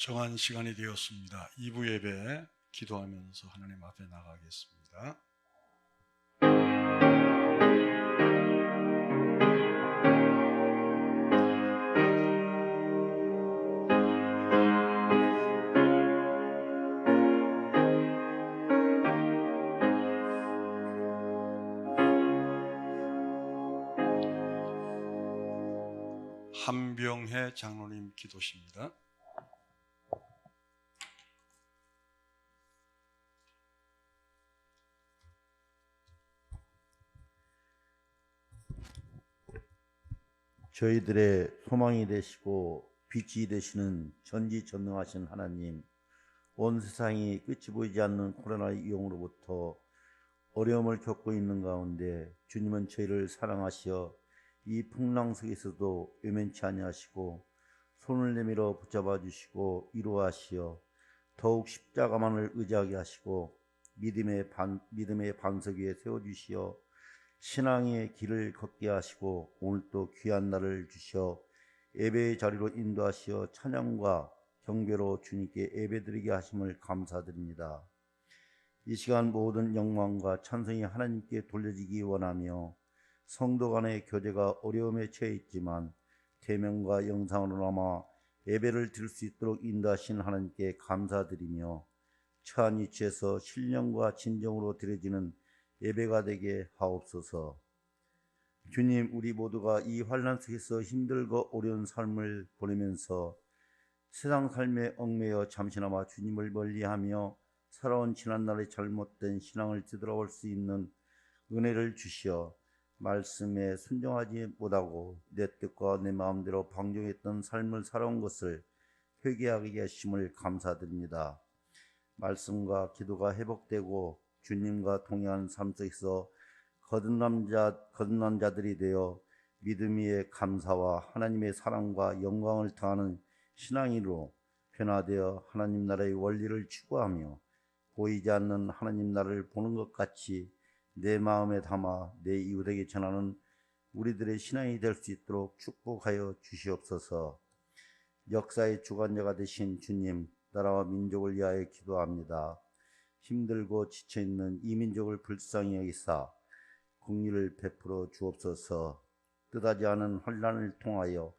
정한 시간이 되었습니다. 2부 예배 기도하면서 하나님 앞에 나가겠습니다. 한병혜 장로님 기도십니다. 저희들의 소망이 되시고 빛이 되시는 전지전능하신 하나님, 온 세상이 끝이 보이지 않는 코로나 위험으로부터 어려움을 겪고 있는 가운데 주님은 저희를 사랑하시어 이 풍랑 속에서도 외면치 아니하시고 손을 내밀어 붙잡아 주시고 위로하시어 더욱 십자가만을 의지하게 하시고 믿음의 반석 위에 세워주시어 신앙의 길을 걷게 하시고 오늘 또 귀한 날을 주시어 예배의 자리로 인도하시어 찬양과 경배로 주님께 예배드리게 하심을 감사드립니다. 이 시간 모든 영광과 찬송이 하나님께 돌려지기 원하며 성도 간의 교제가 어려움에 처해 있지만 대면과 영상으로나마 예배를 드릴 수 있도록 인도하신 하나님께 감사드리며 처한 위치에서 신령과 진정으로 드려지는 예배가 되게 하옵소서. 주님, 우리 모두가 이 환난 속에서 힘들고 어려운 삶을 보내면서 세상 삶에 얽매여 잠시나마 주님을 멀리하며 살아온 지난날의 잘못된 신앙을 되돌아올 수 있는 은혜를 주시어 말씀에 순종하지 못하고 내 뜻과 내 마음대로 방종했던 삶을 살아온 것을 회개하게 하심을 감사드립니다. 말씀과 기도가 회복되고 주님과 동행하는 삶 속에서 거듭난 자들이 되어 믿음 위에 감사와 하나님의 사랑과 영광을 더하는 신앙인으로 변화되어 하나님 나라의 원리를 추구하며 보이지 않는 하나님 나라를 보는 것 같이 내 마음에 담아 내 이웃에게 전하는 우리들의 신앙이 될 수 있도록 축복하여 주시옵소서. 역사의 주관자가 되신 주님, 나라와 민족을 위하여 기도합니다. 힘들고 지쳐있는 이 민족을 불쌍히 여기사 긍휼을 베풀어 주옵소서. 뜻하지 않은 환난을 통하여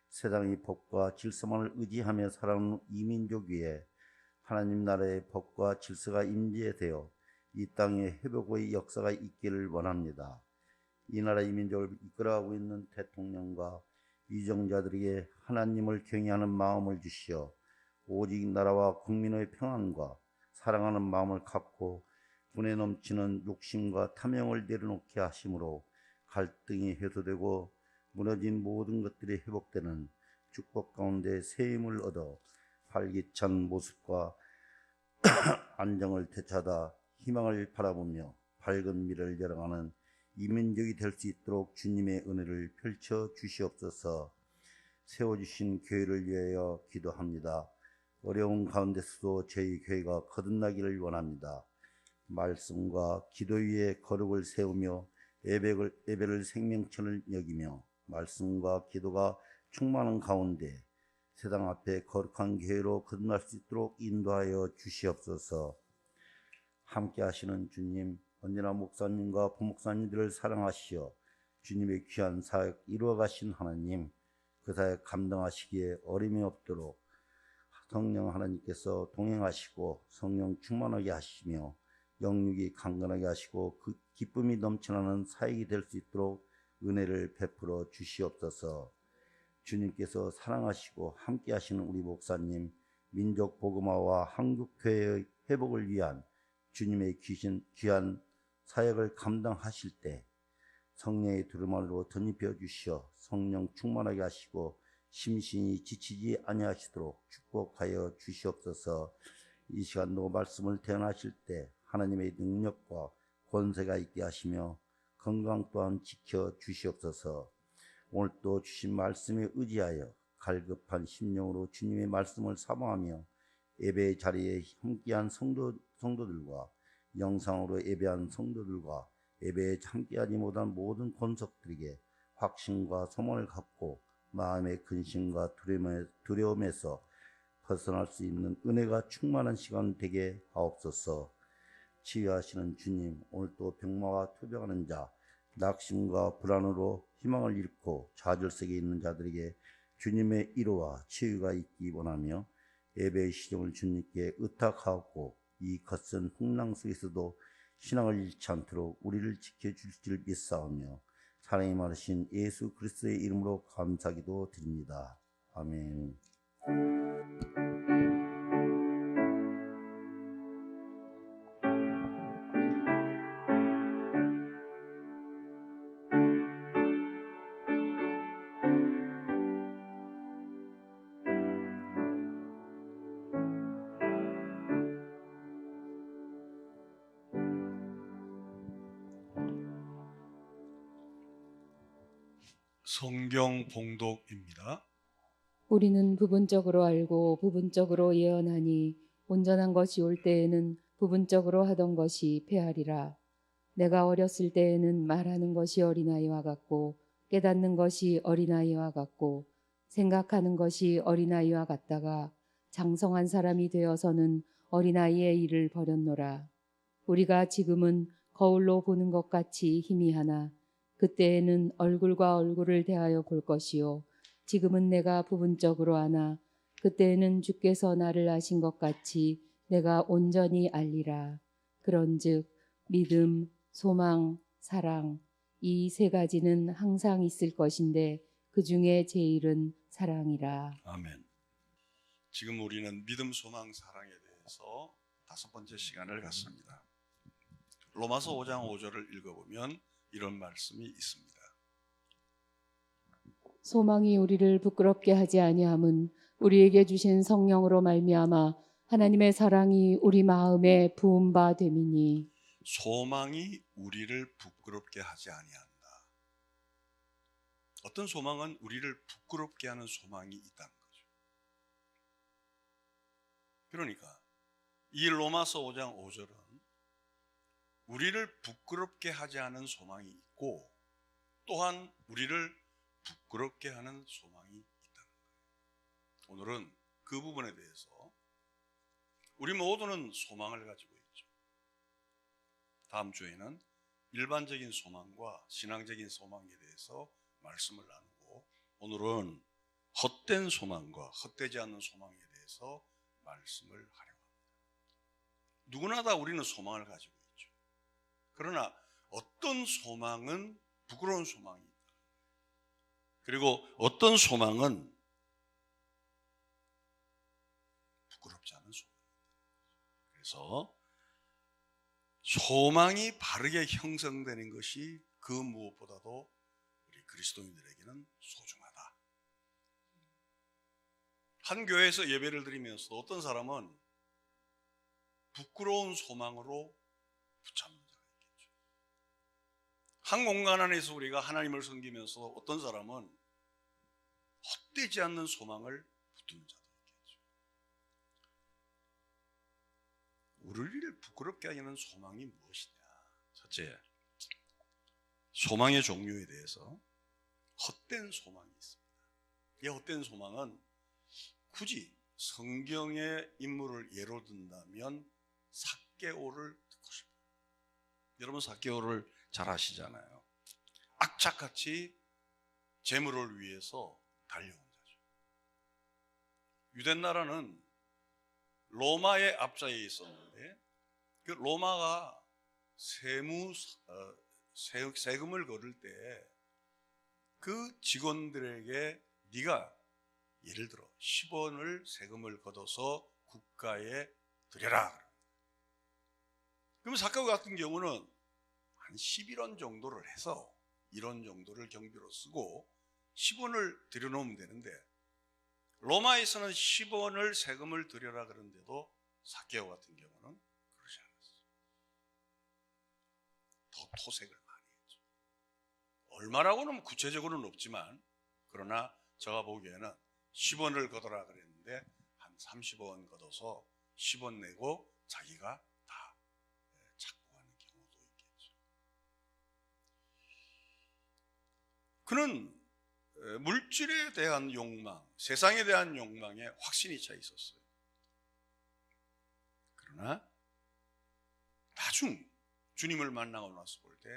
세상의 법과 질서만을 의지하며 살아오는 이 민족 위에 하나님 나라의 법과 질서가 임재되어 이 땅에 회복의 역사가 있기를 원합니다. 이 나라 이 민족을 이끌어가고 있는 대통령과 위정자들에게 하나님을 경외하는 마음을 주시어 오직 나라와 국민의 평안과 사랑하는 마음을 갖고 분에 넘치는 욕심과 탐욕을 내려놓게 하심으로 갈등이 해소되고 무너진 모든 것들이 회복되는 축복 가운데 새 힘을 얻어 활기찬 모습과 안정을 되찾아 희망을 바라보며 밝은 미래를 열어가는 이 민족이 될 수 있도록 주님의 은혜를 펼쳐 주시옵소서. 세워주신 교회를 위하여 기도합니다. 어려운 가운데서도 저희 교회가 거듭나기를 원합니다. 말씀과 기도 위에 거룩을 세우며 예배를 생명천을 여기며 말씀과 기도가 충만한 가운데 세상 앞에 거룩한 교회로 거듭날 수 있도록 인도하여 주시옵소서. 함께 하시는 주님, 언제나 목사님과 부목사님들을 사랑하시어 주님의 귀한 사역 이루어가신 하나님, 그 사역 감당하시기에 어림이 없도록 성령 하나님께서 동행하시고 성령 충만하게 하시며 영육이 강건하게 하시고 그 기쁨이 넘쳐나는 사역이 될 수 있도록 은혜를 베풀어 주시옵소서. 주님께서 사랑하시고 함께 하시는 우리 목사님, 민족 복음화와 한국교회의 회복을 위한 주님의 귀한 사역을 감당하실 때 성령의 두루마리로 덧입혀 주시어 성령 충만하게 하시고 심신이 지치지 아니하시도록 축복하여 주시옵소서. 이 시간도 말씀을 대언하실 때 하나님의 능력과 권세가 있게 하시며 건강 또한 지켜 주시옵소서. 오늘 또 주신 말씀에 의지하여 갈급한 심령으로 주님의 말씀을 사모하며 예배의 자리에 함께한 성도들과 영상으로 예배한 성도들과 예배에 함께하지 못한 모든 권속들에게 확신과 소망을 갖고 마음의 근심과 두려움에서 벗어날 수 있는 은혜가 충만한 시간 되게 하옵소서. 치유하시는 주님, 오늘도 병마와 투병하는 자, 낙심과 불안으로 희망을 잃고 좌절속에 있는 자들에게 주님의 위로와 치유가 있기 원하며 예배의 시정을 주님께 의탁하옵고 이 거센 풍랑 속에서도 신앙을 잃지 않도록 우리를 지켜줄 줄 믿사오며 사랑이 많으신 예수 그리스도의 이름으로 감사기도 드립니다. 아멘. 성경 봉독입니다. 우리는 부분적으로 알고 부분적으로 예언하니 온전한 것이 올 때에는 부분적으로 하던 것이 패하리라. 내가 어렸을 때에는 말하는 것이 어린아이와 같고 깨닫는 것이 어린아이와 같고 생각하는 것이 어린아이와 같다가 장성한 사람이 되어서는 어린아이의 일을 버렸노라. 우리가 지금은 거울로 보는 것 같이 희미하나 그때에는 얼굴과 얼굴을 대하여 볼 것이요 지금은 내가 부분적으로 아나 그때에는 주께서 나를 아신 것 같이 내가 온전히 알리라. 그런즉 믿음, 소망, 사랑 이 세 가지는 항상 있을 것인데 그 중에 제일은 사랑이라. 아멘. 지금 우리는 믿음, 소망, 사랑에 대해서 5번째 시간을 갖습니다. 로마서 5장 5절을 읽어보면 이런 말씀이 있습니다. 소망이 우리를 부끄럽게 하지 아니함은 우리에게 주신 성령으로 말미암아 하나님의 사랑이 우리 마음에 부은 바 됨이니. 소망이 우리를 부끄럽게 하지 아니한다. 어떤 소망은 우리를 부끄럽게 하는 소망이 있다는 거죠. 그러니까 이 로마서 5장 5절은 우리를 부끄럽게 하지 않은 소망이 있고 또한 우리를 부끄럽게 하는 소망이 있다는 거예요. 오늘은 그 부분에 대해서 우리 모두는 소망을 가지고 있죠. 다음 주에는 일반적인 소망과 신앙적인 소망에 대해서 말씀을 나누고 오늘은 헛된 소망과 헛되지 않는 소망에 대해서 말씀을 하려고 합니다. 누구나 다 우리는 소망을 가지고 있죠. 그러나 어떤 소망은 부끄러운 소망이 있다. 그리고 어떤 소망은 부끄럽지 않은 소망입니다. 그래서 소망이 바르게 형성되는 것이 그 무엇보다도 우리 그리스도인들에게는 소중하다. 한 교회에서 예배를 드리면서도 어떤 사람은 부끄러운 소망으로 붙잡는 자가 있겠죠. 한 공간 안에서 우리가 하나님을 섬기면서 어떤 사람은 헛되지 않는 소망을 붙드는 자도 있겠죠. 우리를 부끄럽게 하는 소망이 무엇이냐? 첫째, 소망의 종류에 대해서 헛된 소망이 있습니다. 이 헛된 소망은 굳이 성경의 인물을 예로 든다면 삭개오를 듣고 싶어요. 여러분 삭개오를 잘 아시잖아요. 악착같이 재물을 위해서 달려온 자죠. 유대 나라는 로마의 앞자에 있었는데 그 로마가 세금을 거둘 때 그 직원들에게 네가 예를 들어 10원을 세금을 걷어서 국가에 드려라. 그러면 삭개오 같은 경우는 한 11원 정도를 해서 1원 정도를 경비로 쓰고 10원을 들여놓으면 되는데 로마에서는 10원을 세금을 들여라 그런데도 삭개오 같은 경우는 그러지 않았어요. 더 토색을 많이 했죠. 얼마라고는 구체적으로는 없지만 그러나 제가 보기에는 10원을 걷어라 그랬는데 한 30원 걷어서 10원 내고 자기가 다 착복하는 경우도 있겠죠. 그는 물질에 대한 욕망, 세상에 대한 욕망에 확신이 차 있었어요. 그러나 나중 주님을 만나고 나서 볼 때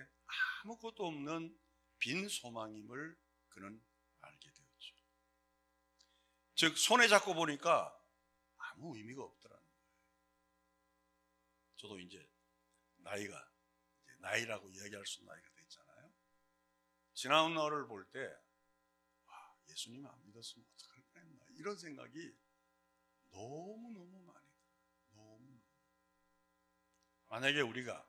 아무것도 없는 빈 소망임을 그는 알게 되었죠. 즉 손에 잡고 보니까 아무 의미가 없더라는 거예요. 저도 이제 나이라고 이야기할 수 있는 나이가 됐잖아요. 지나온 날을 볼 때 예수님 안 믿었으면 어떡할 뻔했나 이런 생각이 너무너무 많이 들어요. 만약에 우리가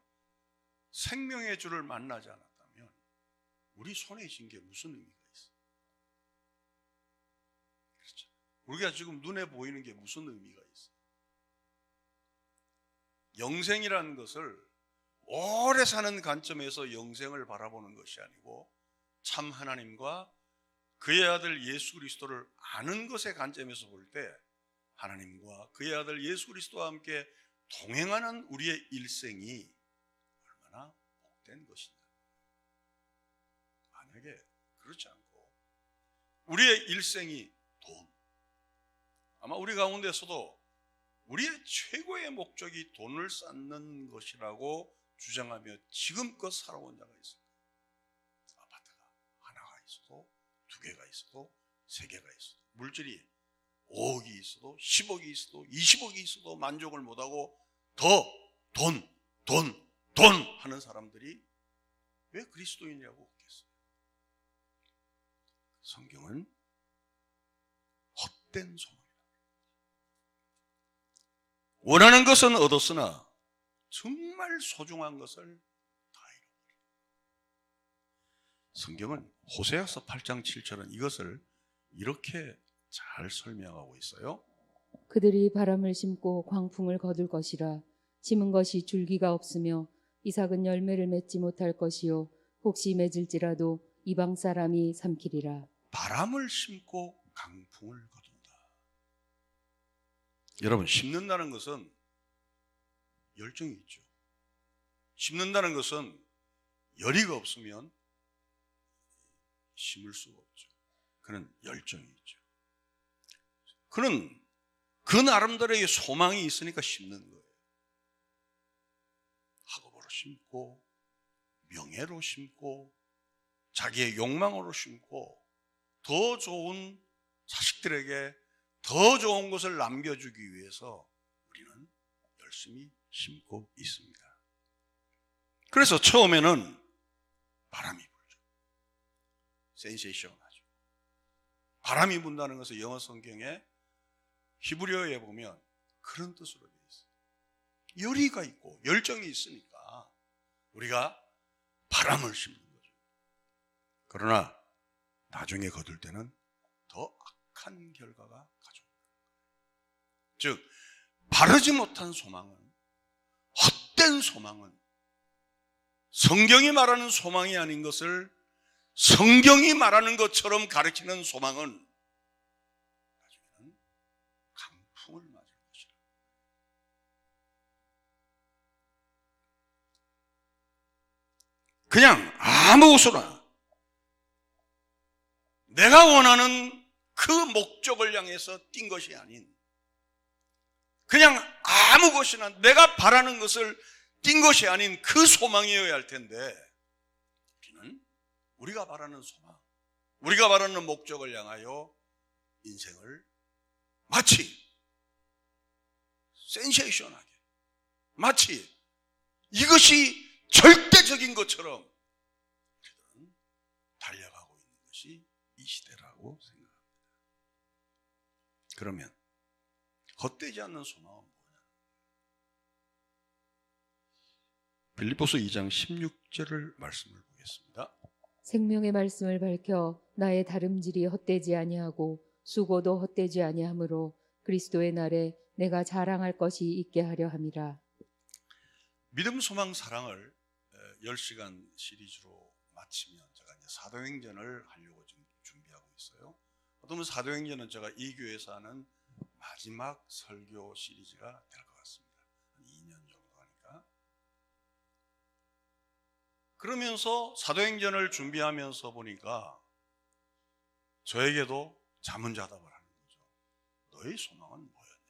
생명의 주를 만나지 않았다면 우리 손에 쥔 게 무슨 의미가 있어요? 그렇죠. 우리가 지금 눈에 보이는 게 무슨 의미가 있어요? 영생이라는 것을 오래 사는 관점에서 영생을 바라보는 것이 아니고 참 하나님과 그의 아들 예수 그리스도를 아는 것의 관점에서 볼 때 하나님과 그의 아들 예수 그리스도와 함께 동행하는 우리의 일생이 얼마나 복된 것이냐. 만약에 그렇지 않고 우리의 일생이 돈, 아마 우리 가운데서도 우리의 최고의 목적이 돈을 쌓는 것이라고 주장하며 지금껏 살아온 자가 있습니다. 아파트가 하나가 있어도 2개가 있어도 3개가 있어도 물질이 5억이 있어도 10억이 있어도 20억이 있어도 만족을 못하고 더 돈 하는 사람들이 왜 그리스도인이라고 했겠어요? 성경은 헛된 소망이다. 원하는 것은 얻었으나 정말 소중한 것을 다 잃어버려. 성경은 호세아서 8장 7절은 이것을 이렇게 잘 설명하고 있어요. 그들이 바람을 심고 광풍을 거둘 것이라. 심은 것이 줄기가 없으며 이삭은 열매를 맺지 못할 것이요 혹시 맺을지라도 이방 사람이 삼키리라. 바람을 심고 강풍을 거둔다. 여러분, 심는다는 것은 열정이 있죠. 심는다는 것은 열의가 없으면 심을 수가 없죠. 그는 열정이 있죠. 그는 그 나름대로의 소망이 있으니까 심는 거예요. 학업으로 심고 명예로 심고 자기의 욕망으로 심고 더 좋은 자식들에게 더 좋은 것을 남겨주기 위해서 우리는 열심히 심고 있습니다. 그래서 처음에는 바람이 불죠. 센세이션하죠. 바람이 분다는 것은 영어 성경에 히브리어에 보면 그런 뜻으로 되어 있어요. 열의가 있고 열정이 있으니까 우리가 바람을 심는 거죠. 그러나 나중에 거둘 때는 더 악한 결과가 가져옵니다. 즉 바르지 못한 소망은, 헛된 소망은 성경이 말하는 소망이 아닌 것을 성경이 말하는 것처럼 가르치는 소망은 나중에는 강풍을 맞을 것이다. 그냥 아무것으나 내가 원하는 그 목적을 향해서 뛴 것이 아닌 그냥 아무 것이나 내가 바라는 것을 뛴 것이 아닌 그 소망이어야 할 텐데 우리는 우리가 바라는 소망, 우리가 바라는 목적을 향하여 인생을 마치 센세이션하게, 마치 이것이 절대적인 것처럼 우리들은 달려가고 있는 것이 이 시대라고 생각합니다. 그러면 헛되지 않는 소망은 뭐냐? 빌립보서 2장 16절을 말씀을 보겠습니다. 생명의 말씀을 밝혀 나의 다름질이 헛되지 아니하고 수고도 헛되지 아니하므로 그리스도의 날에 내가 자랑할 것이 있게 하려 함이라. 믿음, 소망, 사랑을 10시간 시리즈로 마치면 제가 이제 사도행전을 하려고 지금 준비하고 있어요. 어쩌면 사도행전은 제가 이 교회에서 하는 마지막 설교 시리즈가 될 것 같습니다. 한 2년 정도 하니까. 그러면서 사도행전을 준비하면서 보니까 저에게도 자문자답을 하는 거죠. 너의 소망은 뭐였냐?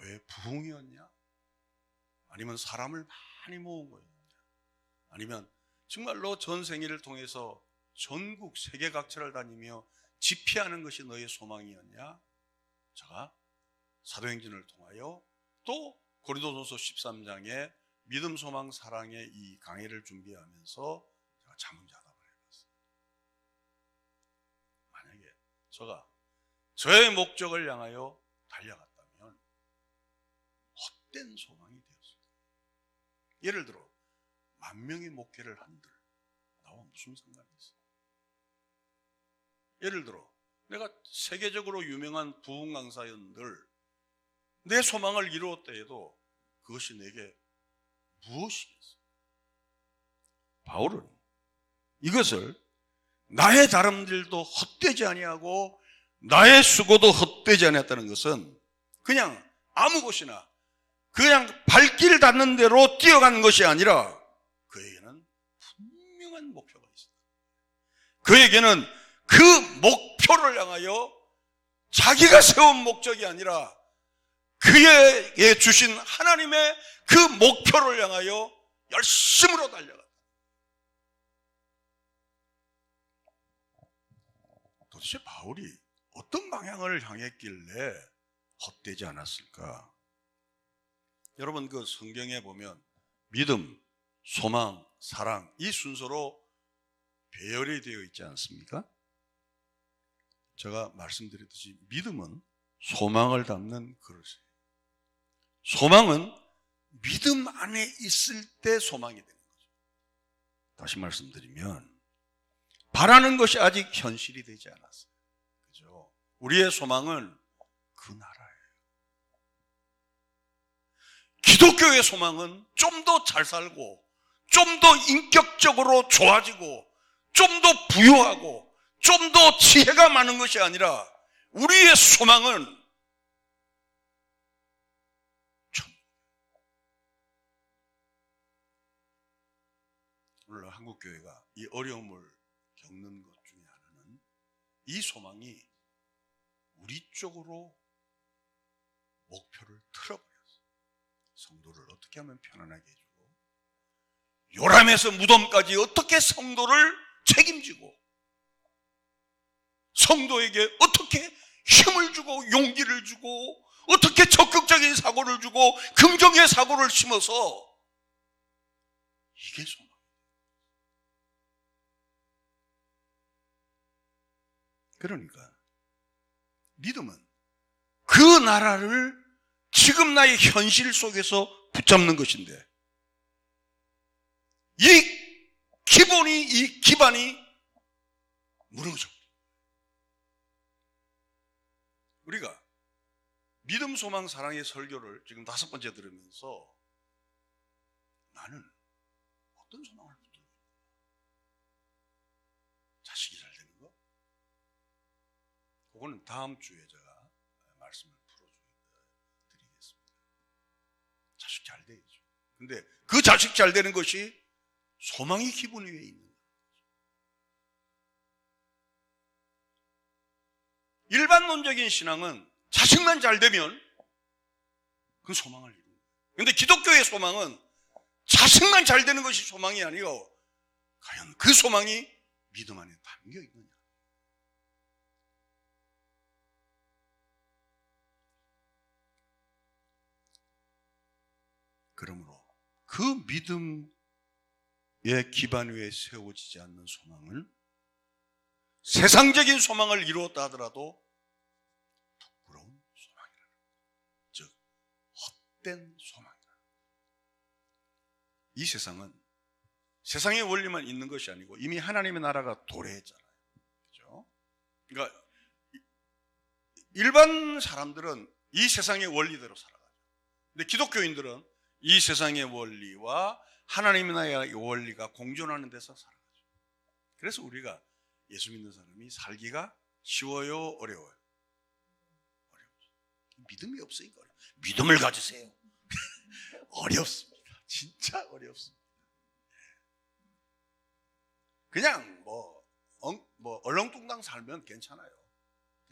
교회 부흥이었냐? 아니면 사람을 많이 모은 거였냐? 아니면 정말로 전 생애를 통해서 전국 세계 각처를 다니며 집회하는 것이 너의 소망이었냐? 제가 사도행전을 통하여 또 고린도전서 13장에 믿음, 소망, 사랑의 이 강의를 준비하면서 제가 자문자답을 해봤어요. 만약에 제가 저의 목적을 향하여 달려갔다면 헛된 소망이 되었습니다. 예를 들어 10,000명의 목회를 한들 나와 무슨 상관이 있어? 예를 들어 내가 세계적으로 유명한 부흥 강사연들 내 소망을 이루었다 해도 그것이 내게 무엇이겠어? 바울은 이것을 나의 다름질도 헛되지 아니하고 나의 수고도 헛되지 아니했다는 것은 그냥 아무 곳이나 그냥 발길 닿는 대로 뛰어가는 것이 아니라 그에게는 분명한 목표가 있습니다. 그에게는 그 목표를 향하여 자기가 세운 목적이 아니라 그에게 주신 하나님의 그 목표를 향하여 열심으로 달려갔다. 도대체 바울이 어떤 방향을 향했길래 헛되지 않았을까? 여러분 그 성경에 보면 믿음, 소망, 사랑 이 순서로 배열이 되어 있지 않습니까? 제가 말씀드렸듯이 믿음은 소망을 담는 그릇이에요. 소망은 믿음 안에 있을 때 소망이 되는 거죠. 다시 말씀드리면 바라는 것이 아직 현실이 되지 않았어요. 그죠? 우리의 소망은 그 나라예요. 기독교의 소망은 좀 더 잘 살고 좀 더 인격적으로 좋아지고 좀 더 부유하고 좀 더 지혜가 많은 것이 아니라 우리의 소망은 오늘 한국교회가 이 어려움을 겪는 것 중에 하나는 이 소망이 우리 쪽으로 목표를 틀어버렸어요. 성도를 어떻게 하면 편안하게 해주고 요람에서 무덤까지 어떻게 성도를 책임지고 성도에게 어떻게 힘을 주고 용기를 주고 어떻게 적극적인 사고를 주고 긍정의 사고를 심어서 이게 소망. 그러니까 믿음은 그 나라를 지금 나의 현실 속에서 붙잡는 것인데 이 기반이 무너져. 우리가 믿음, 소망, 사랑의 설교를 지금 5번째 들으면서 나는 어떤 소망을 붙들고 있나? 자식이 잘 되는 거? 그거는 다음 주에 제가 말씀을 풀어드리겠습니다. 자식 잘 돼야죠. 근데 그 자식 잘 되는 것이 소망이 기본 위에 있는 거예요. 일반론적인 신앙은 자식만 잘 되면 그 소망을 이루는 거예요. 그런데 기독교의 소망은 자식만 잘 되는 것이 소망이 아니고 과연 그 소망이 믿음 안에 담겨 있느냐. 그러므로 그 믿음의 기반 위에 세워지지 않는 소망은 세상적인 소망을 이루었다 하더라도 부끄러운 소망이라는 거예요. 즉 헛된 소망이라는 거예요. 이 세상은 세상의 원리만 있는 것이 아니고 이미 하나님의 나라가 도래했잖아요. 그렇죠? 그러니까 일반 사람들은 이 세상의 원리대로 살아가죠. 근데 기독교인들은 이 세상의 원리와 하나님의 나라의 원리가 공존하는 데서 살아가죠. 그래서 우리가 예수 믿는 사람이 살기가 쉬워요, 어려워요? 어렵죠. 믿음이 없으니까 어려워요. 믿음을 가지세요. 어렵습니다. 진짜 어렵습니다. 그냥 얼렁뚱땅 살면 괜찮아요.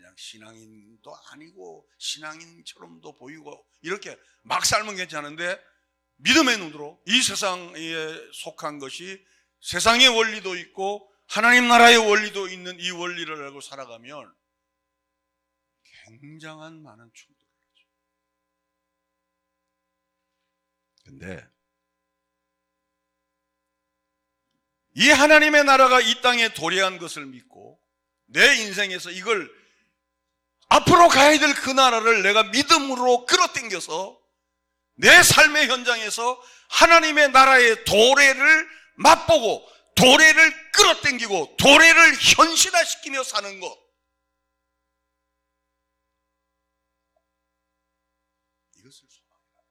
그냥 신앙인도 아니고 신앙인처럼도 보이고 이렇게 막 살면 괜찮은데 믿음의 눈으로 이 세상에 속한 것이 세상의 원리도 있고 하나님 나라의 원리도 있는 이 원리를 알고 살아가면 굉장한 많은 충돌을 하죠. 근데 이 하나님의 나라가 이 땅에 도래한 것을 믿고 내 인생에서 이걸 앞으로 가야 될 그 나라를 내가 믿음으로 끌어당겨서 내 삶의 현장에서 하나님의 나라의 도래를 맛보고 도래를 끌어당기고 도래를 현실화시키며 사는 것, 이것을 소망이다.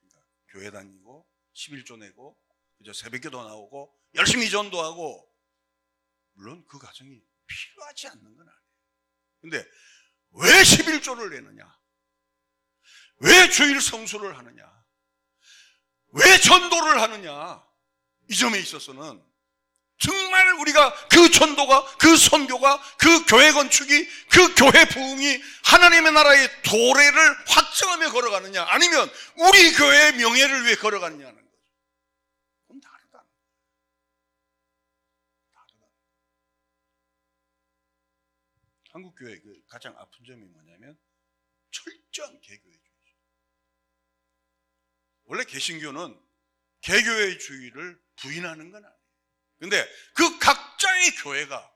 그러니까 교회 다니고 11조 내고 새벽기도 나오고 열심히 전도하고, 물론 그 과정이 필요하지 않는 건 아니에요. 근데 왜 11조를 내느냐? 왜 주일 성수를 하느냐? 왜 전도를 하느냐? 이 점에 있어서는 정말 우리가 그 전도가, 그 선교가, 그 교회 건축이, 그 교회 부흥이 하나님의 나라의 도래를 확정하며 걸어가느냐, 아니면 우리 교회의 명예를 위해 걸어가느냐는 거죠. 그건 다르다. 한국 교회 그 가장 아픈 점이 뭐냐면 철저한 개교회주의죠. 원래 개신교는 개교회주의를 부인하는 건 아니에요. 근데 그 각자의 교회가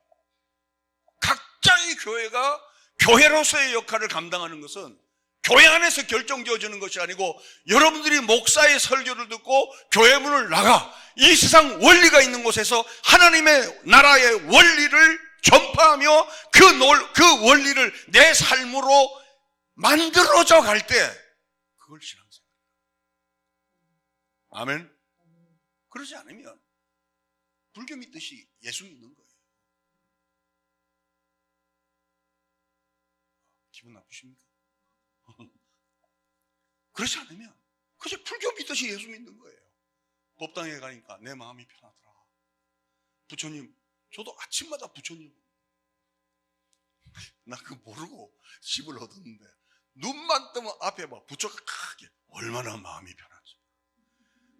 교회로서의 역할을 감당하는 것은 교회 안에서 결정지어지는 것이 아니고, 여러분들이 목사의 설교를 듣고 교회 문을 나가 이 세상 원리가 있는 곳에서 하나님의 나라의 원리를 전파하며 그 원리를 내 삶으로 만들어져 갈 때, 그걸 신앙생활이에요. 아멘. 그러지 않으면 불교 믿듯이 예수 믿는 거예요. 기분 나쁘십니까? 그렇지 않으면 그저 불교 믿듯이 예수 믿는 거예요. 법당에 가니까 내 마음이 편하더라. 부처님, 저도 아침마다 부처님, 나 그거 모르고 집을 얻었는데 눈만 뜨면 앞에 막 부처가 크게, 얼마나 마음이 편하지.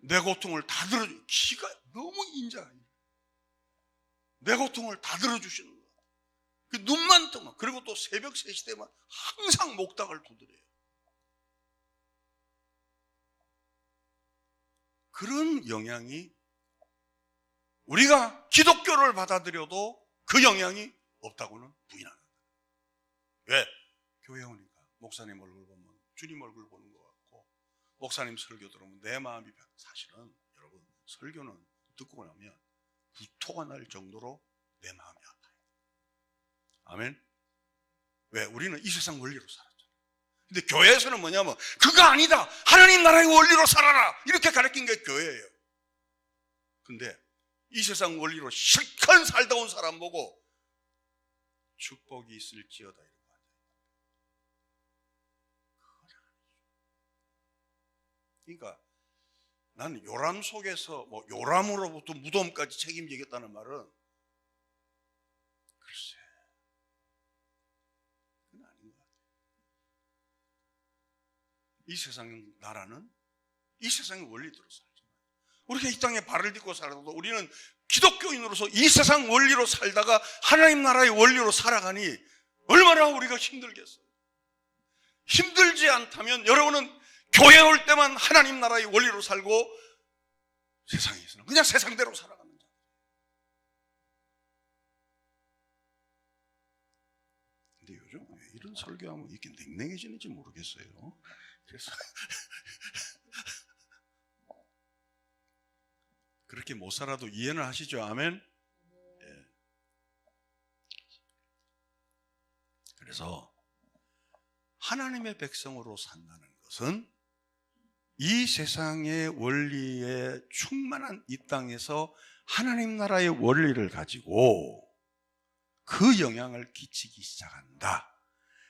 내 고통을 다 들어줘. 기가 너무 인자해요. 내 고통을 다 들어주시는 거야. 그 눈만 뜨면, 그리고 또 새벽 3시 되면 항상 목탁을 두드려요. 그런 영향이, 우리가 기독교를 받아들여도 그 영향이 없다고는 부인합니다. 왜? 교회 오니까 목사님 얼굴 보면 주님 얼굴 보는 것 같고, 목사님 설교 들으면 내 마음이 편. 사실은 여러분, 설교는 듣고 나면 구토가 날 정도로 내 마음이 아파요. 아멘. 왜? 우리는 이 세상 원리로 살았잖아요. 근데 교회에서는 뭐냐면, 그거 아니다, 하나님 나라의 원리로 살아라, 이렇게 가르친 게 교회예요. 근데 이 세상 원리로 실컷 살다 온 사람 보고 축복이 있을지어다 이러고 앉아있다. 그러니까 나는 요람 속에서 요람으로부터 무덤까지 책임지겠다는 말은, 글쎄, 그건 아닌 것 같아요. 이 세상 나라는 이 세상의 원리대로 살잖아요. 우리가 이 땅에 발을 딛고 살아도 우리는 기독교인으로서 이 세상 원리로 살다가 하나님 나라의 원리로 살아가니 얼마나 우리가 힘들겠어요. 힘들지 않다면 여러분은 교회 올 때만 하나님 나라의 원리로 살고 세상에서는 그냥 세상대로 살아가는 자. 근데 요즘 왜 이런 설교하면 이렇게 냉랭해지는지 모르겠어요. 그래서 그렇게 못 살아도 이해는 하시죠? 아멘. 예. 그래서 하나님의 백성으로 산다는 것은 이 세상의 원리에 충만한 이 땅에서 하나님 나라의 원리를 가지고 그 영향을 끼치기 시작한다.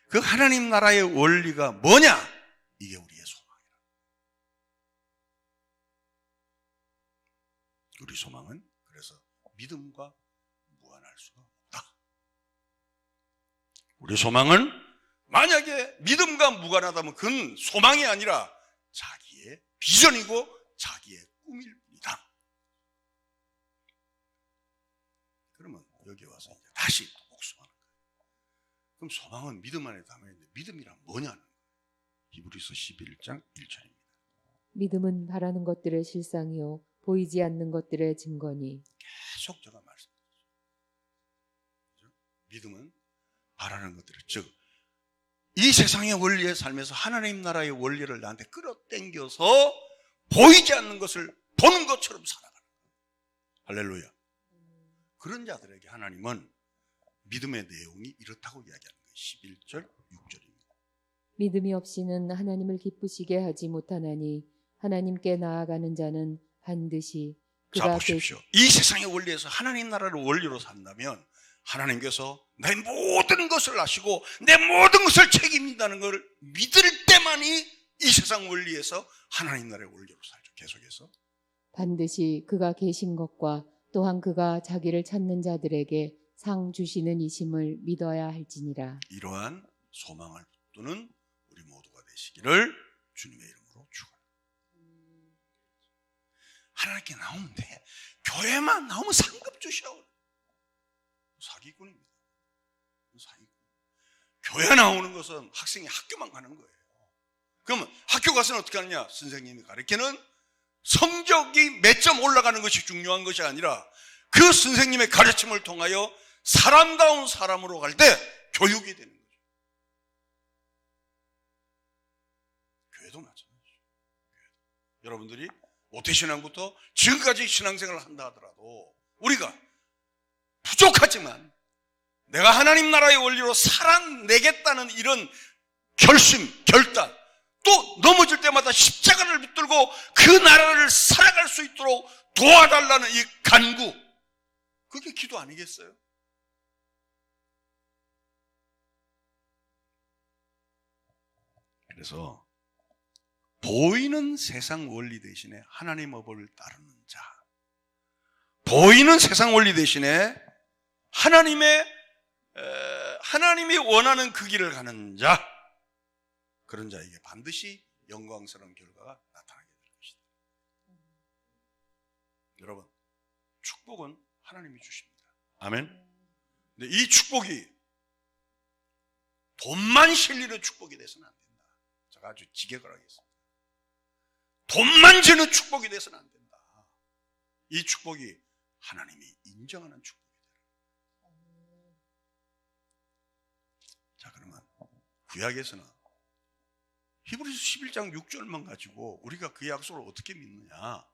그 하나님 나라의 원리가 뭐냐? 이게 우리의 소망이라. 우리 소망은 그래서 믿음과 무관할 수가 없다. 우리 소망은 만약에 믿음과 무관하다면 그건 소망이 아니라 자기의 비전이고 자기의 꿈일 뿐이다. 그러면 여기 와서 이제 다시 복수하는 거예요. 그럼 소망은 믿음 안에 담아있는데 믿음이란 뭐냐는 거예요. 히브리서 11장 1절입니다. 믿음은 바라는 것들의 실상이요 보이지 않는 것들의 증거니. 계속 제가 말씀드렸죠. 믿음은 바라는 것들, 즉 이 세상의 원리에 살면서 하나님 나라의 원리를 나한테 끌어당겨서 보이지 않는 것을 보는 것처럼 살아가는 거예요. 할렐루야. 그런 자들에게 하나님은 믿음의 내용이 이렇다고 이야기하는 거예요. 11절 6절입니다. 믿음이 없이는 하나님을 기쁘시게 하지 못하나니 하나님께 나아가는 자는 반드시 자 보십시오. 이 세상의 원리에서 하나님 나라를 원리로 산다면 하나님께서 내 모든 것을 아시고 내 모든 것을 책임진다는 것을 믿을 때만이 이 세상 원리에서 하나님 나라의 원리로 살죠. 계속해서 반드시 그가 계신 것과 또한 그가 자기를 찾는 자들에게 상 주시는 이심을 믿어야 할지니라. 이러한 소망을 붙드는 우리 모두가 되시기를 주님의 이름으로 축원합니다. 하나님께 나오면 돼. 교회만 나오면 상급 주셔. 사기꾼입니다. 사기꾼. 교회 나오는 것은 학생이 학교만 가는 거예요. 그러면 학교 가서는 어떻게 하느냐? 선생님이 가르치는 성적이 몇 점 올라가는 것이 중요한 것이 아니라 그 선생님의 가르침을 통하여 사람다운 사람으로 갈 때 교육이 되는 거죠. 교회도 마찬가지죠. 여러분들이 모태신앙부터 지금까지 신앙생활을 한다 하더라도 우리가 부족하지만 내가 하나님 나라의 원리로 살아내겠다는 이런 결심, 결단, 또 넘어질 때마다 십자가를 붙들고 그 나라를 살아갈 수 있도록 도와달라는 이 간구, 그게 기도 아니겠어요? 그래서 보이는 세상 원리 대신에 하나님의 법을 따르는 자, 보이는 세상 원리 대신에 하나님이 원하는 그 길을 가는 자, 그런 자에게 반드시 영광스러운 결과가 나타나게 될 것이다. 여러분, 축복은 하나님이 주십니다. 아멘. 근데 이 축복이 돈만 실리는 축복이 돼서는 안 된다. 제가 아주 직역을 하겠습니다. 돈만 주는 축복이 돼서는 안 된다. 이 축복이 하나님이 인정하는 축복이 되라. 자, 그러면 구약에서는 히브리서 11장 6절만 가지고 우리가 그 약속을 어떻게 믿느냐?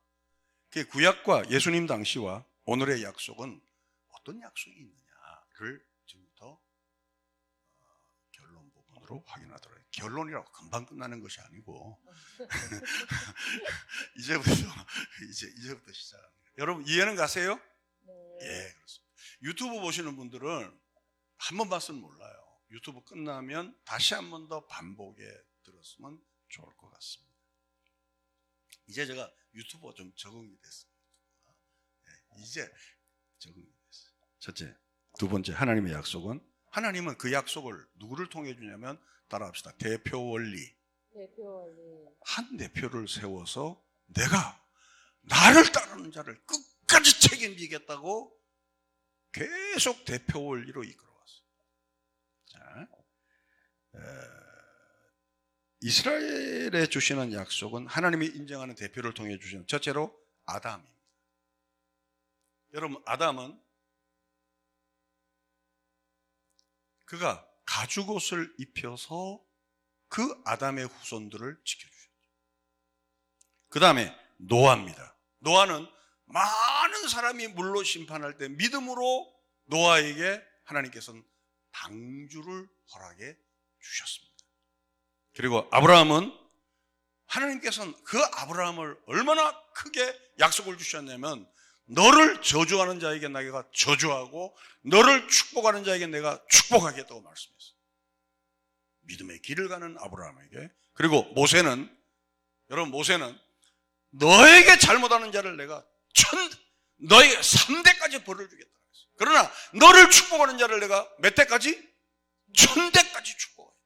그 구약과 예수님 당시와 오늘의 약속은 어떤 약속이 있느냐를 지금부터 결론 부분으로 확인하도록 해요. 결론이라고 금방 끝나는 것이 아니고 이제부터 시작합니다. 여러분 이해는 가세요? 네. 예, 그렇습니다. 유튜브 보시는 분들은 한 번 봤으면 몰라요. 유튜브 끝나면 다시 한 번 더 반복에 들었으면 좋을 것 같습니다. 이제 제가 유튜브가 좀 적응이 됐습니다. 네, 이제 적응이 됐어요. 첫째, 두 번째, 하나님의 약속은, 하나님은 그 약속을 누구를 통해 주냐면, 따라합시다. 대표 원리. 한 대표를 세워서 내가 나를 따르는 자를 끝까지 책임지겠다고 계속 대표 원리로 이끌어왔어요. 자, 이스라엘에 주시는 약속은 하나님이 인정하는 대표를 통해 주시는, 첫째로 아담입니다. 여러분, 아담은 그가 가죽옷을 입혀서 그 아담의 후손들을 지켜주셨죠. 그 다음에 노아입니다. 노아는 많은 사람이 물로 심판할 때 믿음으로 노아에게 하나님께서는 방주를 허락해 주셨습니다. 그리고 아브라함은 하나님께서는 그 아브라함을 얼마나 크게 약속을 주셨냐면, 너를 저주하는 자에게 내가 저주하고 너를 축복하는 자에게 내가 축복하겠다고 말씀했어요. 믿음의 길을 가는 아브라함에게. 그리고 모세는, 여러분, 모세는 너에게 잘못하는 자를 내가 너에게 3대까지 벌을 주겠다 그랬어요. 그러나 너를 축복하는 자를 내가 몇 대까지? 천대까지 축복해요.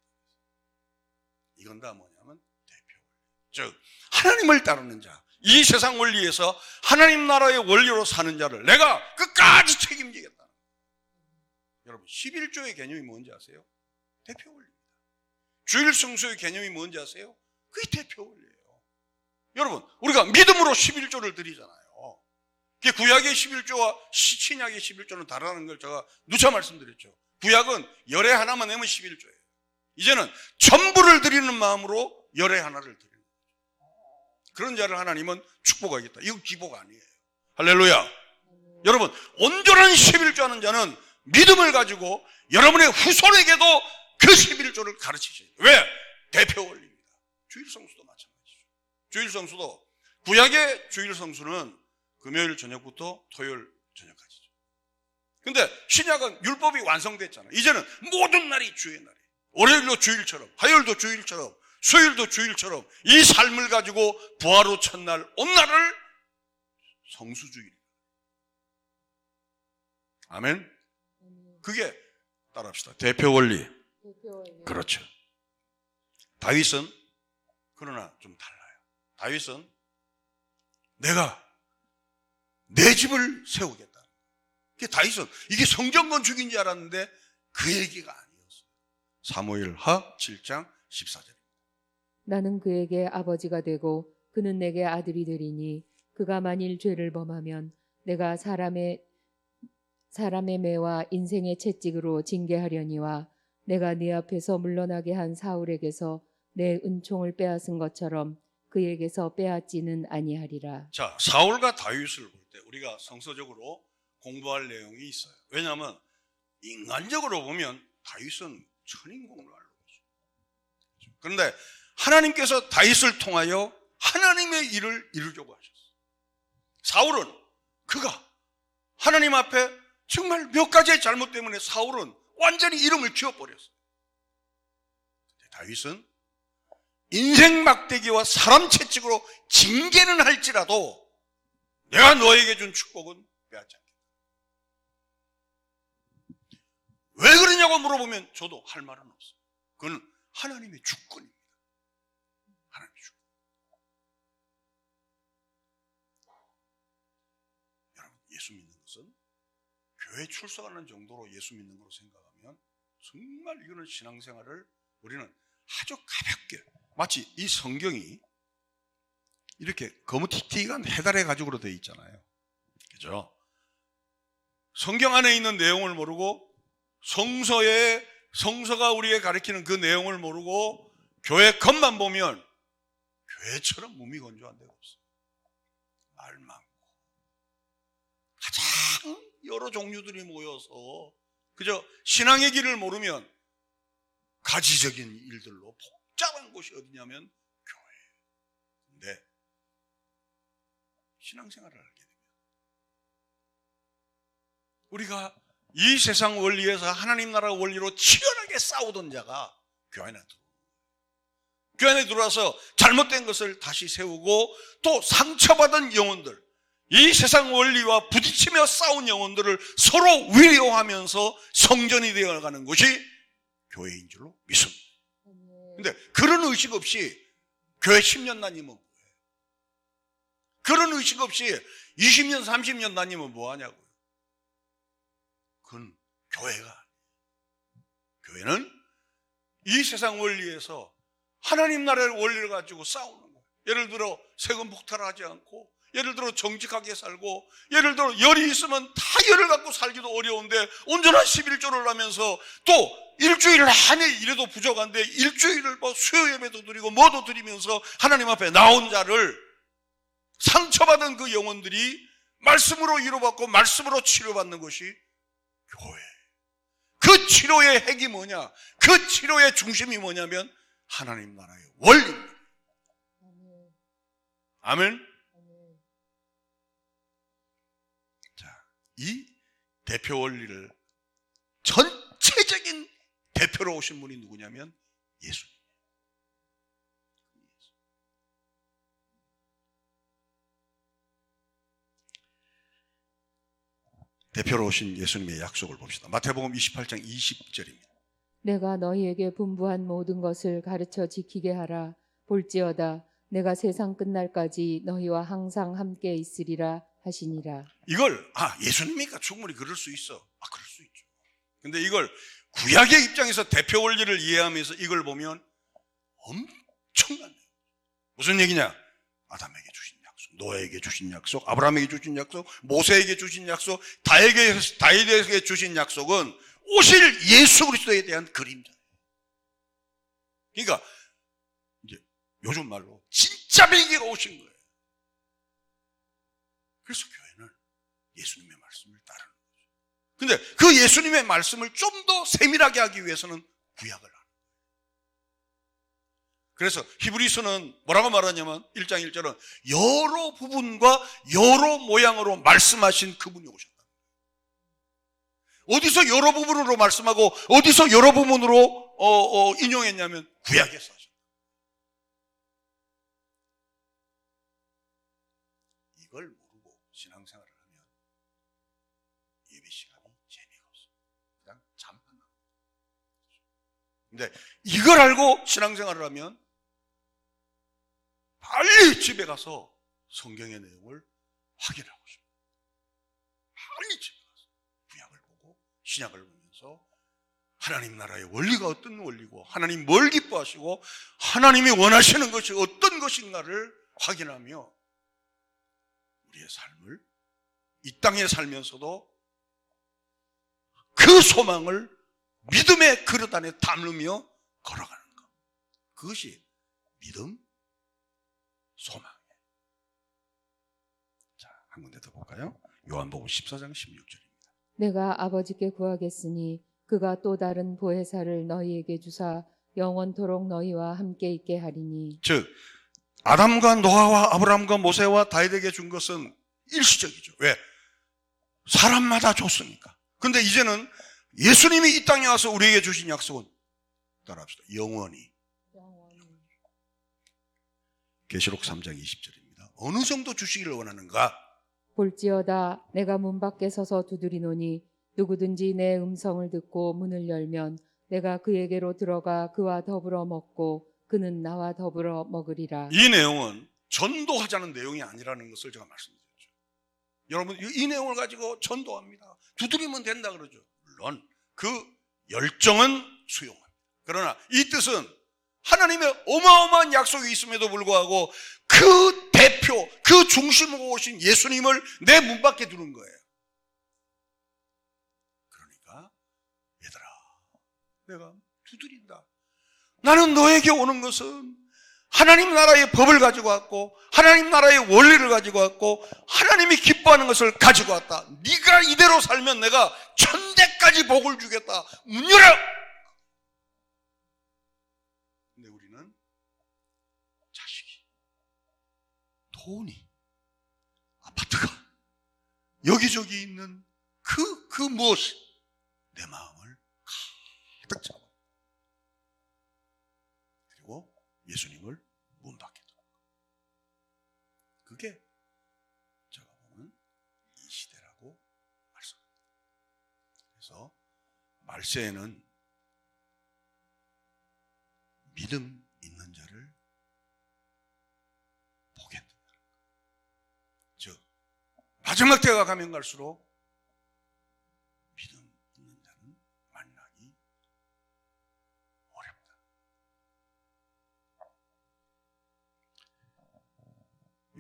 이건 다 뭐냐면 대표 원리. 즉 하나님을 따르는 자, 이 세상 원리에서 하나님 나라의 원리로 사는 자를 내가 끝까지 책임지겠다. 여러분 11조의 개념이 뭔지 아세요? 대표 원리입니다. 주일 성수의 개념이 뭔지 아세요? 그게 대표 원리예요. 여러분 우리가 믿음으로 11조를 드리잖아요. 구약의 11조와 신약의 11조는 다르다는 걸 제가 누차 말씀드렸죠. 구약은 열애 하나만 내면 11조예요. 이제는 전부를 드리는 마음으로 열애 하나를 드리는 거죠. 그런 자를 하나님은 축복하겠다. 이거 기복 아니에요. 할렐루야. 여러분 온전한 11조 하는 자는 믿음을 가지고 여러분의 후손에게도 그 11조를 가르치셔야 돼요. 왜? 대표 원리입니다. 주일 성수도 마찬가지죠. 주일 성수도 구약의 주일 성수는 금요일 저녁부터 토요일 저녁까지죠. 근데 신약은 율법이 완성됐잖아요. 이제는 모든 날이 주의 날이에요. 월요일도 주일처럼, 화요일도 주일처럼, 수요일도 주일처럼 이 삶을 가지고 부활 후 첫날 온 날을 성수주일. 아멘. 그게 따라합시다. 대표 원리. 그렇죠. 다윗은 그러나 좀 달라요. 다윗은 내가 내 집을 세우겠다. 다윗은 이게 성전 건축인 줄 알았는데 그 얘기가 아니었어요. 사무엘하 7장 14절. 나는 그에게 아버지가 되고 그는 내게 아들이 되리니 그가 만일 죄를 범하면 내가 사람의 매와 인생의 채찍으로 징계하려니와 내가 네 앞에서 물러나게 한 사울에게서 내 은총을 빼앗은 것처럼 그에게서 빼앗지는 아니하리라. 자, 사울과 다윗을 볼 때 우리가 성서적으로 공부할 내용이 있어요. 왜냐하면 인간적으로 보면 다윗은 천인공로할 거죠. 그런데 하나님께서 다윗을 통하여 하나님의 일을 이루려고 하셨어요. 사울은 그가 하나님 앞에 정말 몇 가지의 잘못 때문에 사울은 완전히 이름을 지워버렸어요. 다윗은 인생 막대기와 사람 채찍으로 징계는 할지라도 내가 너에게 준 축복은 빼앗지 않겠다. 왜 그러냐고 물어보면 저도 할 말은 없어요. 그건 하나님의 주권입니다. 하나님의 주권. 여러분 예수 믿는 것은 교회 출석하는 정도로 예수 믿는 걸로 생각하면 정말 이거는 신앙생활을 우리는 아주 가볍게 마치 이 성경이 이렇게 거무튀튀한 해달의 가죽으로 되어 있잖아요. 그죠? 성경 안에 있는 내용을 모르고 성서가 우리에게 가르치는 그 내용을 모르고 교회 겉만 보면 교회처럼 무미건조한 데가 없어요. 말 많고 가장 여러 종류들이 모여서 그저 신앙의 길을 모르면 가지적인 일들로 복잡한 곳이 어디냐면 교회. 근데 신앙생활을 알게 되면 우리가 이 세상 원리에서 하나님 나라 원리로 치열하게 싸우던 자가 교회 안에 들어오는 거예요. 교회 안에 들어와서 잘못된 것을 다시 세우고 또 상처받은 영혼들, 이 세상 원리와 부딪히며 싸운 영혼들을 서로 위로하면서 성전이 되어가는 것이 교회인 줄로 믿습니다. 근데 그런 의식 없이 교회 10년 다니면 뭐예요? 그런 의식 없이 20년, 30년 다니면 뭐하냐고요? 그건 교회가 아니에요. 교회는 이 세상 원리에서 하나님 나라의 원리를 가지고 싸우는 거예요. 예를 들어 세금 폭탈하지 않고, 예를 들어 정직하게 살고, 예를 들어 열이 있으면 다 열을 갖고 살기도 어려운데 온전한 11조를 하면서 또 일주일 안에 이래도 부족한데 일주일을 뭐 수요 예배도 드리고 뭐도 드리면서 하나님 앞에 나온 자를, 상처받은 그 영혼들이 말씀으로 위로받고 말씀으로 치료받는 것이 교회. 그 치료의 핵이 뭐냐? 그 치료의 중심이 뭐냐면 하나님 나라의 원리입니다. 아멘. 자, 이 대표 원리를 전체적인 대표로 오신 분이 누구냐면 예수님. 대표로 오신 예수님의 약속을 봅시다. 마태복음 28장 20절입니다. 내가 너희에게 분부한 모든 것을 가르쳐 지키게 하라. 볼지어다 내가 세상 끝날까지 너희와 항상 함께 있으리라 하시니라. 이걸 예수님이니까 충분히 그럴 수 있어. 그럴 수 있죠. 근데 이걸 구약의 입장에서 대표 원리를 이해하면서 이걸 보면 엄청난, 무슨 얘기냐? 아담에게 주신 약속, 노아에게 주신 약속, 아브라함에게 주신 약속, 모세에게 주신 약속, 다윗에게 주신 약속은 오실 예수 그리스도에 대한 그림자예요. 그러니까 이제 요즘 말로 진짜 매기가 오신 거예요. 그래서 교회는 예수님의 말씀을 따르는 거죠. 근데 그 예수님의 말씀을 좀 더 세밀하게 하기 위해서는 구약을 하는 거예요. 그래서 히브리서는 뭐라고 말하냐면 1장 1절은 여러 부분과 여러 모양으로 말씀하신 그분이 오셨다. 어디서 여러 부분으로 말씀하고 어디서 여러 부분으로 인용했냐면 구약에서 하셨다. 이걸 모르고 신앙생활을 하면 예배 시간이 재미가 없어요. 그냥 잠만 나요. 근데 이걸 알고 신앙생활을 하면 빨리 집에 가서 성경의 내용을 확인하고 싶어요. 빨리 집에 가서 구약을 보고 신약을 보면서 하나님 나라의 원리가 어떤 원리고 하나님 뭘 기뻐하시고 하나님이 원하시는 것이 어떤 것인가를 확인하며 우리의 삶을 이 땅에 살면서도 그 소망을 믿음의 그릇 안에 담으며 걸어가는 것. 그것이 믿음, 소망이에요. 자, 한 군데 더 볼까요? 요한복음 14장 16절입니다. 내가 아버지께 구하겠으니 그가 또 다른 보혜사를 너희에게 주사 영원토록 너희와 함께 있게 하리니. 즉 아담과 노아와 아브라함과 모세와 다윗에게 준 것은 일시적이죠. 왜? 사람마다 줬으니까. 근데 이제는 예수님이 이 땅에 와서 우리에게 주신 약속은 따라합시다. 영원히. 계시록 3장 20절입니다. 어느 정도 주시기를 원하는가? 볼지어다 내가 문 밖에 서서 두드리노니 누구든지 내 음성을 듣고 문을 열면 내가 그에게로 들어가 그와 더불어 먹고 그는 나와 더불어 먹으리라. 이 내용은 전도하자는 내용이 아니라는 것을 제가 말씀드렸죠. 여러분 이 내용을 가지고 전도합니다. 두드리면 된다 그러죠. 물론 그 열정은 수용합니다. 그러나 이 뜻은 하나님의 어마어마한 약속이 있음에도 불구하고 그 대표, 그 중심으로 오신 예수님을 내 문 밖에 두는 거예요. 그러니까 얘들아, 내가 두드린다. 나는 너에게 오는 것은 하나님 나라의 법을 가지고 왔고 하나님 나라의 원리를 가지고 왔고 하나님이 기뻐하는 것을 가지고 왔다. 네가 이대로 살면 내가 천대까지 복을 주겠다. 문 열어! 근데 우리는 자식이, 돈이, 아파트가 여기저기 있는 그 무엇이 내 마음을 가득 잡아. 그리고 예수님을 문 밖에 두는 것. 그게 제가 보는 이 시대라고 말씀합니다. 그래서 말세에는 믿음 있는 자를 보게 된다. 즉 마지막 때가 가면 갈수록 믿음 있는 자는 만나기 어렵다.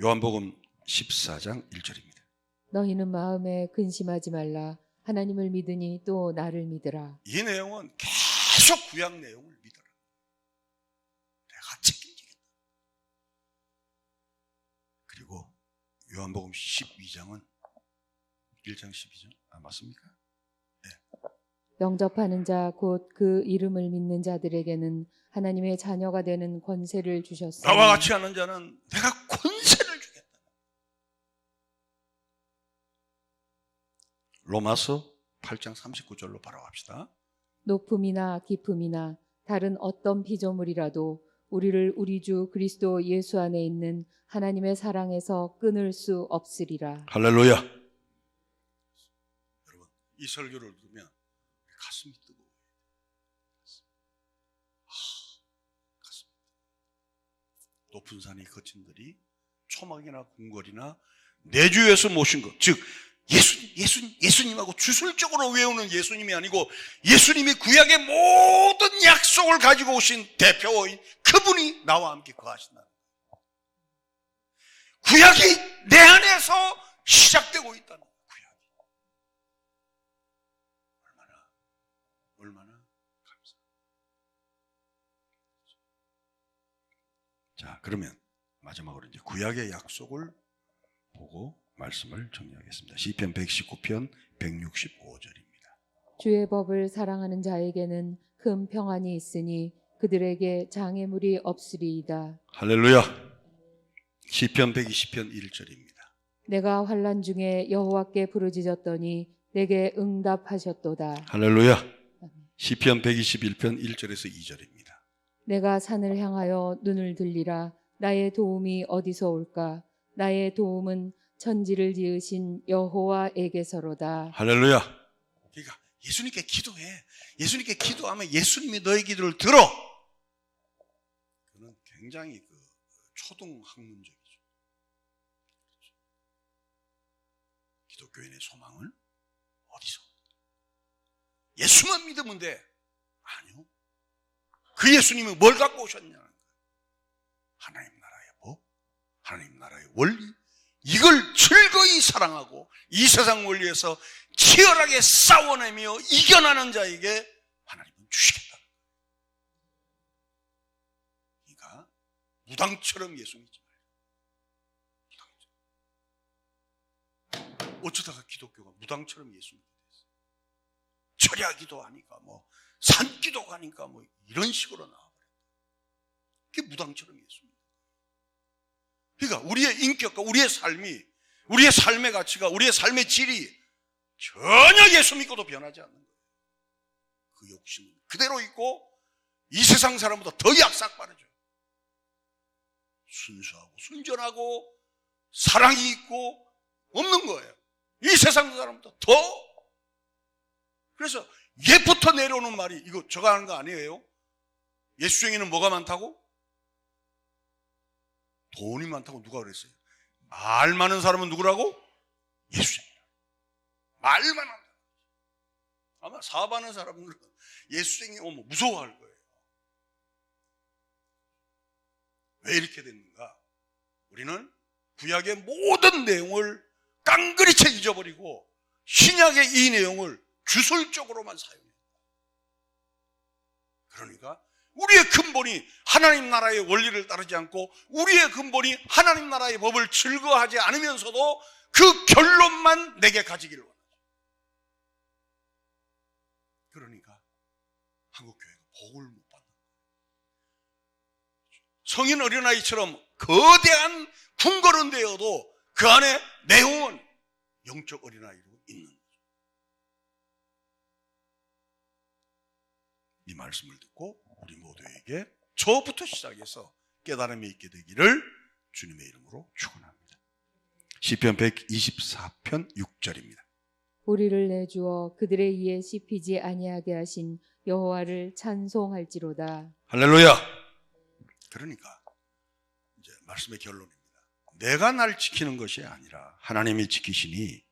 요한복음 14장 1절입니다. 너희는 마음에 근심하지 말라. 하나님을 믿으니 또 나를 믿으라. 이 내용은 계속 구약 내용을 믿어라. 내가 책임지겠다. 그리고 요한복음 12장은 1장 12절 맞습니까? 영접하는 자 곧 그 이름을 믿는 자들에게는 하나님의 자녀가 되는 권세를 주셨으니 나와 같이 하는 자는 내가 권세를 주겠다. 로마서 8장 39절로 바로 갑시다. 높음이나 깊음이나 다른 어떤 피조물이라도 우리를 우리 주 그리스도 예수 안에 있는 하나님의 사랑에서 끊을 수 없으리라. 할렐루야. 여러분 이 설교를 들으면 가슴이 뜨거워요. 높은 산이 거친들이 초막이나 궁궐이나 내주에서 모신 것, 즉 예수님하고 주술적으로 외우는 예수님이 아니고 예수님이 구약의 모든 약속을 가지고 오신 대표인 그분이 나와 함께 거하신다. 구약이 내 안에서 시작되고 있다는 거예요. 구약이. 얼마나 감사합니다. 자, 그러면 마지막으로 이제 구약의 약속을 보고 말씀을 정리하겠습니다. 시편 119편 165절입니다. 주의 법을 사랑하는 자에게는 큰 평안이 있으니 그들에게 장애물이 없으리이다. 할렐루야. 시편 120편 1절입니다. 내가 환난 중에 여호와께 부르짖었더니 내게 응답하셨도다. 할렐루야. 시편 121편 1절에서 2절입니다. 내가 산을 향하여 눈을 들리라. 나의 도움이 어디서 올까? 나의 도움은 천지를 지으신 여호와에게서로다. 할렐루야. 그러니까 예수님께 기도해. 예수님께 기도하면 예수님이 너의 기도를 들어. 그는 굉장히 초등학문적이죠. 기독교인의 소망은 어디서? 예수만 믿으면 돼. 아니요. 그 예수님이 뭘 갖고 오셨냐는 거예요. 하나님 나라의 법, 하나님 나라의 원리, 이걸 즐거이 사랑하고 이 세상 원리에서 치열하게 싸워내며 이겨나는 자에게 하나님은 주시겠다. 그러니까 무당처럼 예수 믿지 말고. 어쩌다가 기독교가 무당처럼 예수 믿게 됐어요. 철야기도 하니까 산기도 하니까 이런 식으로 나와버렸다. 그게 무당처럼 예수 믿는 거예요. 그러니까 우리의 인격과 우리의 삶이, 우리의 삶의 가치가, 우리의 삶의 질이 전혀 예수 믿고도 변하지 않는 거예요. 그 욕심은 그대로 있고 이 세상 사람보다 더 약삭빠르죠. 순수하고 순전하고 사랑이 있고 없는 거예요. 이 세상 사람보다 더. 그래서 옛부터 내려오는 말이, 이거 저가 하는 거 아니에요? 예수 중에는 뭐가 많다고? 돈이 많다고 누가 그랬어요? 말 많은 사람은 누구라고? 예수쟁이라. 말만 한다. 아마 사업하는 사람들은 예수쟁이 오면 무서워할 거예요. 왜 이렇게 됐는가? 우리는 구약의 모든 내용을 깡그리 채 잊어버리고 신약의 이 내용을 주술적으로만 사용해요. 그러니까 우리의 근본이 하나님 나라의 원리를 따르지 않고 우리의 근본이 하나님 나라의 법을 즐거워하지 않으면서도 그 결론만 내게 가지기를 원하죠. 그러니까 한국교회가 복을 못 받는 거예요. 성인 어린아이처럼 거대한 궁궐은 되어도 그 안에 내용은 영적 어린아이로 있는 거죠. 이 말씀을 듣고 우리 모두에게 저부터 시작해서 깨달음이 있게 되기를 주님의 이름으로 축원합니다. 시편 124편 6절입니다. 우리를 내주어 그들의 이에 씹히지 아니하게 하신 여호와를 찬송할지로다. 할렐루야. 그러니까 이제 말씀의 결론입니다. 내가 날 지키는 것이 아니라 하나님이 지키시니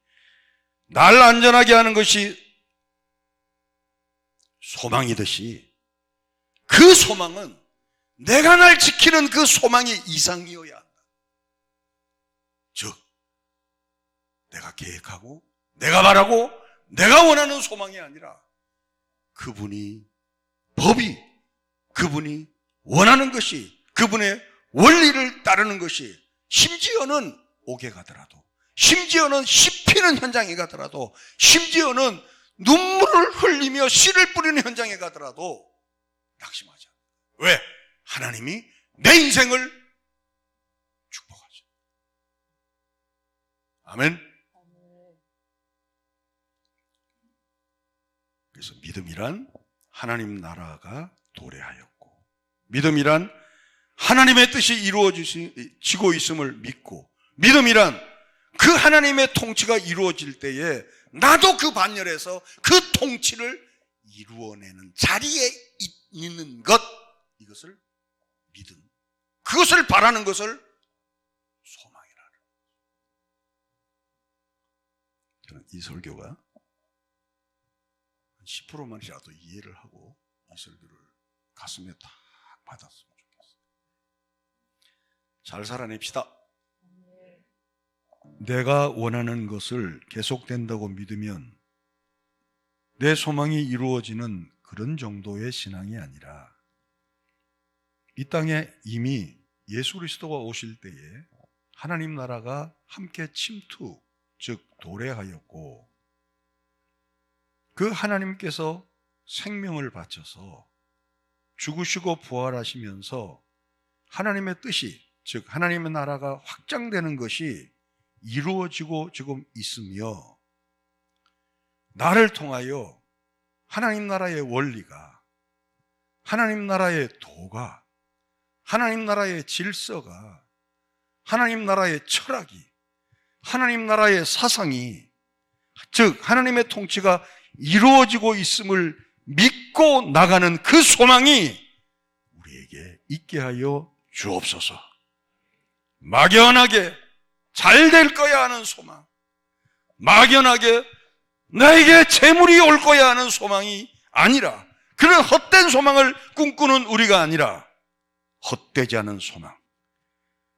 날 안전하게 하는 것이 소망이듯이 그 소망은 내가 날 지키는 그 소망이 이상이어야 한다. 즉 내가 계획하고 내가 바라고 내가 원하는 소망이 아니라 그분이 법이 그분이 원하는 것이 그분의 원리를 따르는 것이 심지어는 옥에 가더라도 심지어는 씹히는 현장에 가더라도 심지어는 눈물을 흘리며 씨를 뿌리는 현장에 가더라도 낙심하지 않아요. 왜? 하나님이 내 인생을 축복하죠. 아멘. 그래서 믿음이란 하나님 나라가 도래하였고 믿음이란 하나님의 뜻이 이루어지고 있음을 믿고 믿음이란 그 하나님의 통치가 이루어질 때에 나도 그 반열에서 그 통치를 이루어내는 자리에 있는 것, 이것을 믿음, 그것을 바라는 것을 소망이라는. 저는 이 설교가 10%만이라도 이해를 하고 이 설교를 가슴에 딱 받았으면 좋겠어요. 잘 살아냅시다. 내가 원하는 것을 계속된다고 믿으면 내 소망이 이루어지는 그런 정도의 신앙이 아니라 이 땅에 이미 예수 그리스도가 오실 때에 하나님 나라가 함께 침투, 즉 도래하였고 그 하나님께서 생명을 바쳐서 죽으시고 부활하시면서 하나님의 뜻이, 즉 하나님의 나라가 확장되는 것이 이루어지고 지금 있으며 나를 통하여 하나님 나라의 원리가, 하나님 나라의 도가, 하나님 나라의 질서가, 하나님 나라의 철학이, 하나님 나라의 사상이, 즉 하나님의 통치가 이루어지고 있음을 믿고 나가는 그 소망이 우리에게 있게 하여 주옵소서. 막연하게 잘 될 거야 하는 소망, 막연하게 나에게 재물이 올 거야 하는 소망이 아니라, 그런 헛된 소망을 꿈꾸는 우리가 아니라 헛되지 않은 소망,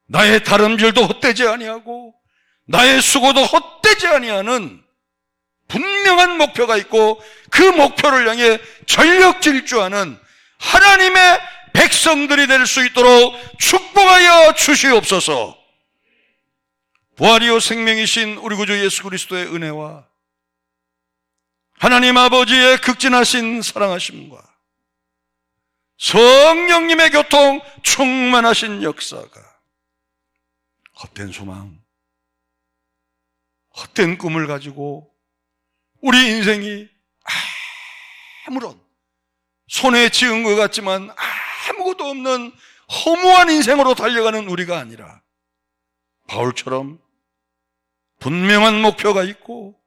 나의 다름질도 헛되지 아니하고 나의 수고도 헛되지 아니하는 분명한 목표가 있고 그 목표를 향해 전력 질주하는 하나님의 백성들이 될 수 있도록 축복하여 주시옵소서. 부활이요 생명이신 우리 구주 예수 그리스도의 은혜와 하나님 아버지의 극진하신 사랑하심과 성령님의 교통 충만하신 역사가 헛된 소망, 헛된 꿈을 가지고 우리 인생이 아무런 손에 쥐은 것 같지만 아무것도 없는 허무한 인생으로 달려가는 우리가 아니라 바울처럼 분명한 목표가 있고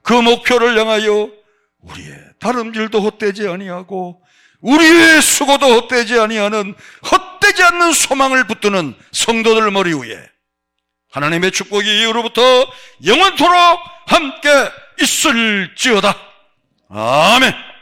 그 목표를 향하여 우리의 다름질도 헛되지 아니하고 우리의 수고도 헛되지 아니하는 헛되지 않는 소망을 붙드는 성도들 머리 위에 하나님의 축복이 이후로부터 영원토록 함께 있을지어다. 아멘.